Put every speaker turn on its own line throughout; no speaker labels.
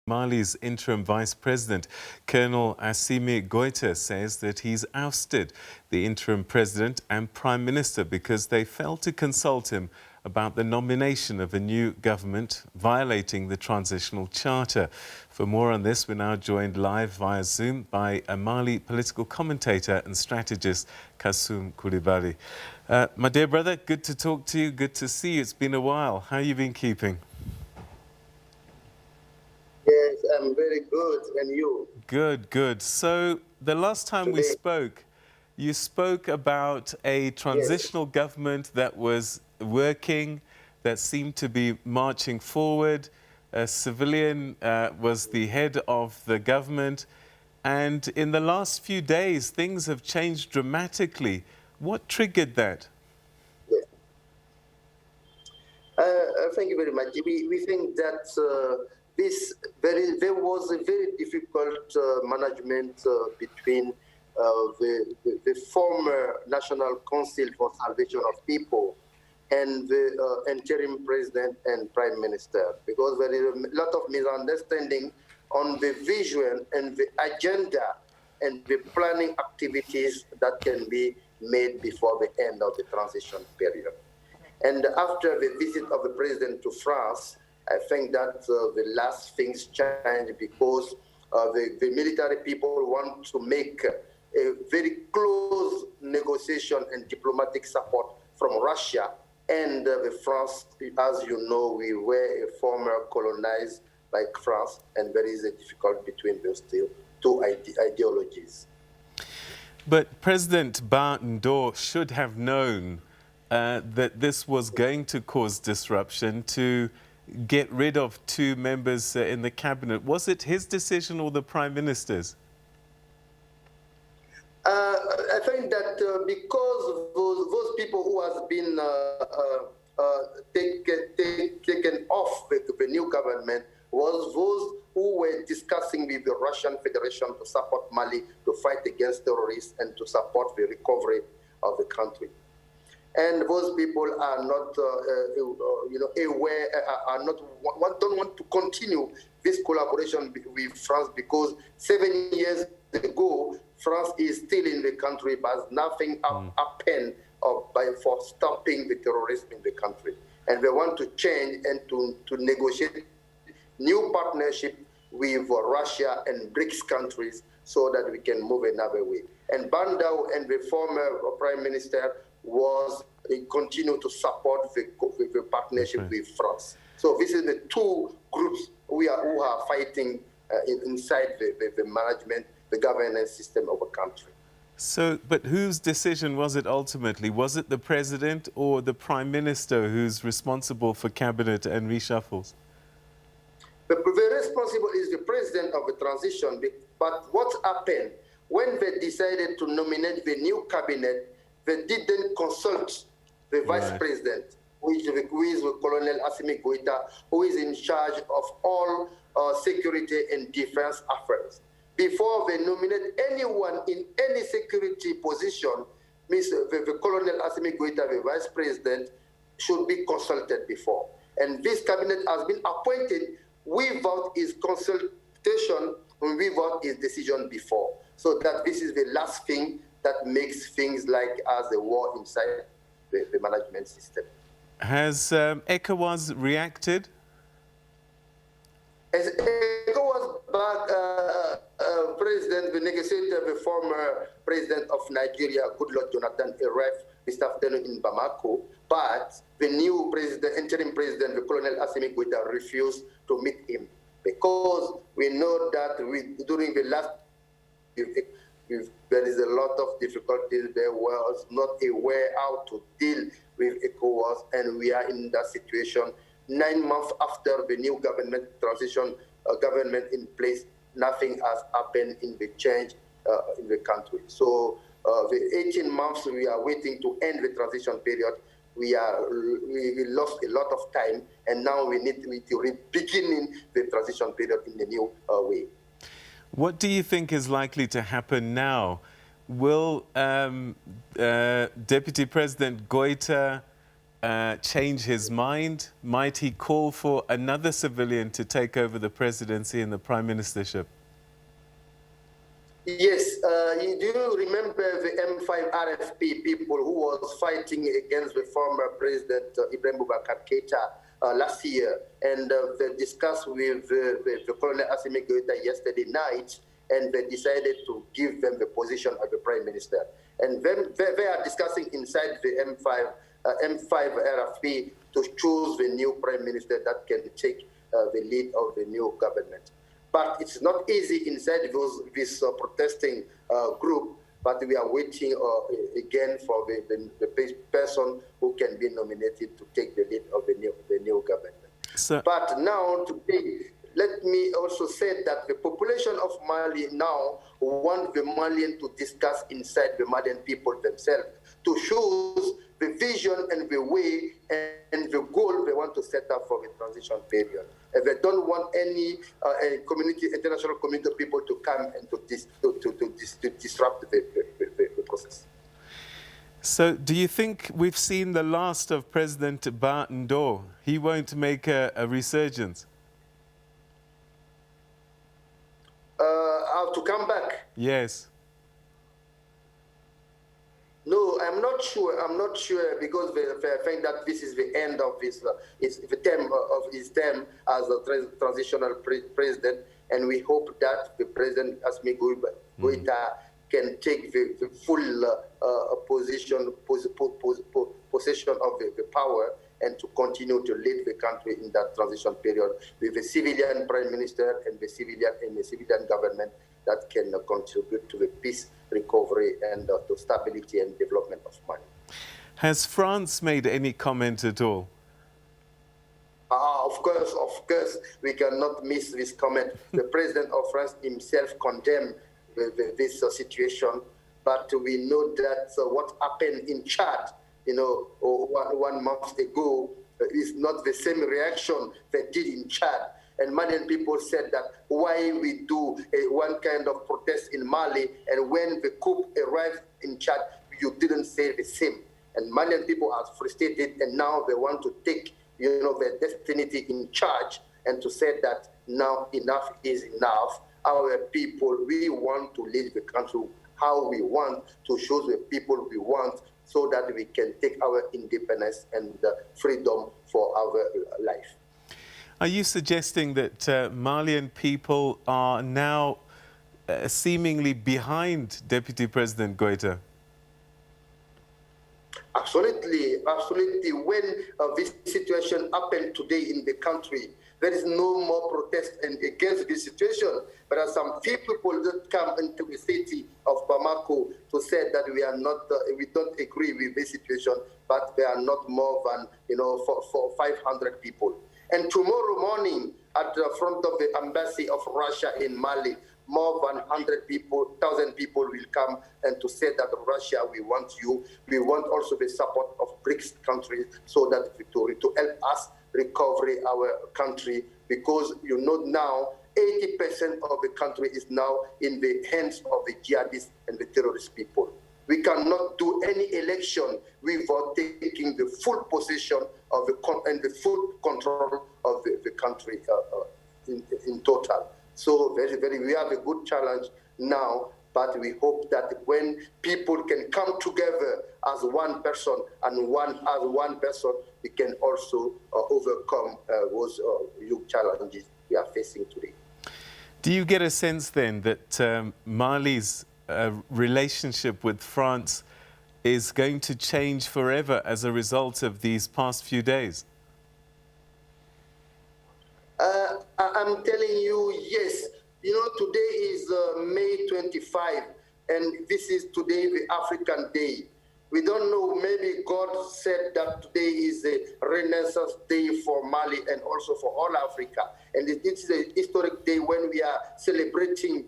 Mali's interim vice president, Colonel Assimi Goita, says that he's ousted the interim president and prime minister because they failed to consult him about the nomination of a new government, violating the transitional charter. For more on this, we're now joined live via Zoom by a Mali political commentator and strategist, Kassoum Coulibaly. My dear brother, good to talk to you, good to see you. It's been a while. How have you been keeping?
Yes, I'm very good. And you?
Good, good. So the last time we spoke, you spoke about a transitional government that was working, that seemed to be marching forward. A civilian was the head of the government. And in the last few days, things have changed dramatically. What triggered that?
Yes. Thank you very much. We think that there was a very difficult management between the former National Council for Salvation of People and the interim president and prime minister, because there is a lot of misunderstanding on the vision and the agenda and the planning activities that can be made before the end of the transition period. And after the visit of the president to France, I think that the last things changed because the military people want to make a very close negotiation and diplomatic support from Russia and France. As you know, we were a former colonized by France, and there is a difficulty between those two ideologies.
But President Barndor should have known that this was going to cause disruption, to get rid of two members in the cabinet. Was it his decision or the prime minister's?
I think that because those people who has been taken off the new government was those who were discussing with the Russian Federation to support Mali to fight against terrorists and to support the recovery of the country. And those people are not, aware, don't want to continue this collaboration with France, because 7 years ago, France is still in the country, but nothing happened for stopping the terrorism in the country. And they want to change and to negotiate new partnership with Russia and BRICS countries so that we can move another way. And Bandau and the former prime minister continue to support the partnership with France. So this is the two groups who are fighting inside the management, the governance system of a country.
So, but whose decision was it ultimately? Was it the president or the prime minister who's responsible for cabinet and reshuffles?
The responsible is the president of the transition. But what happened when they decided to nominate the new cabinet? They didn't consult the vice president, who is Colonel Assimi Goita, who is in charge of all security and defense affairs. Before they nominate anyone in any security position, the Colonel Assimi Goita, the vice president, should be consulted before. And this cabinet has been appointed without his consultation and without his decision before. So that this is the last thing that makes things like as a war inside the management system.
Has ECOWAS reacted?
As ECOWAS president, the negotiator, the former president of Nigeria, Goodluck Jonathan, arrived this afternoon in Bamako, but the new president, interim president, the Colonel Assimi Goita, refused to meet him, because we know that during the last there is a lot of difficulties. There was not aware how to deal with ECOWAS, and we are in that situation 9 months after the new government transition government in place. Nothing has happened in the change in the country. So the 18 months we are waiting to end the transition period, we lost a lot of time, and now we need to begin the transition period in a new way.
What do you think is likely to happen now? Will Deputy President Goita change his mind? Might he call for another civilian to take over the presidency and the prime ministership?
Yes, do you remember the M5 RFP people who was fighting against the former president Ibrahim Boubacar Keita last year, and they discussed with the Colonel Assimi Goita yesterday night, and they decided to give them the position of the prime minister. And then they are discussing inside the M5 RFP to choose the new prime minister that can take the lead of the new government. But it's not easy inside this protesting group, but we are waiting again for the person who can be nominated to take the lead of the new government.
So,
but now, today, let me also say that the population of Mali now want the Malian to discuss inside the Malian people themselves, to choose the vision and the way and the goal they want to set up for the transition period. And they don't want any international community of people to come and to disrupt the process.
So do you think we've seen the last of President Ba Ndo? He won't make a resurgence?
To come back?
Yes.
No, I'm not sure. I'm not sure because I think that this is the end of his term as a transitional president, and we hope that the president Assimi Goita can take the full possession of the power and to continue to lead the country in that transition period with a civilian prime minister and the civilian government that can contribute to the peace, recovery, and to stability and development of Mali.
Has France made any comment at all?
Of course, we cannot miss this comment. The president of France himself condemned this situation, but we know that what happened in Chad, 1 month ago, is not the same reaction they did in Chad. And Malian people said that why we do one kind of protest in Mali, and when the coup arrived in Chad, you didn't say the same. And Malian people are frustrated, and now they want to take, their destiny in charge, and to say that now enough is enough. Our people, we want to lead the country how we want, to show the people we want, so that we can take our independence and freedom for our life.
Are you suggesting that Malian people are now seemingly behind Deputy President Goita?
Absolutely, absolutely. When this situation happened today in the country, there is no more protest against this situation. But there are some few people that come into the city of Bamako to say that we are not, we don't agree with this situation, but there are not more than 500 people. And tomorrow morning, at the front of the embassy of Russia in Mali, more than 1,000 people will come and to say that Russia, we want you. We want also the support of BRICS countries so that to help us recover our country, because now 80% of the country is now in the hands of the jihadists and the terrorist people. We cannot do any election without taking the full possession of and the full control of the country in total. So we have a good challenge now, but we hope that when people can come together as one person and one person, we can also overcome those huge challenges we are facing today.
Do you get a sense then that Mali's relationship with France is going to change forever as a result of these past few days?
I'm telling you, yes. Today is May 25, and this is today the African Day. We don't know, maybe God said that today is a Renaissance Day for Mali and also for all Africa. And it is a historic day when we are celebrating,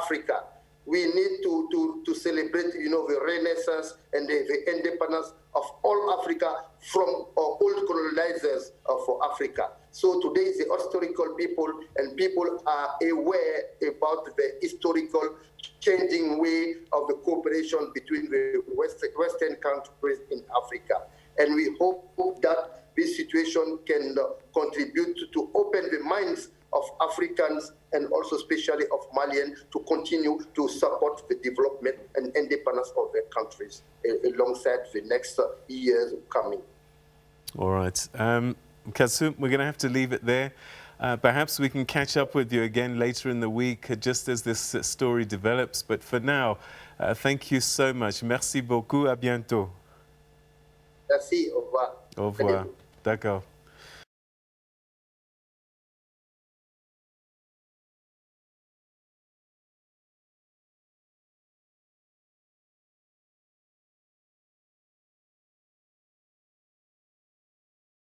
Africa. We need to celebrate, the Renaissance and the independence of all Africa from old colonizers for Africa. So today is the historical people, and people are aware about the historical changing way of the cooperation between the Western countries in Africa. And we hope that this situation can contribute to open the minds of Africans and also especially of Malian to continue to support the development and independence of their countries alongside the next years coming.
All right. Kassoum, we're going to have to leave it there. Perhaps we can catch up with you again later in the week, just as this story develops. But for now, thank you so much. Merci beaucoup. À bientôt.
Merci. Au revoir.
Au revoir. D'accord.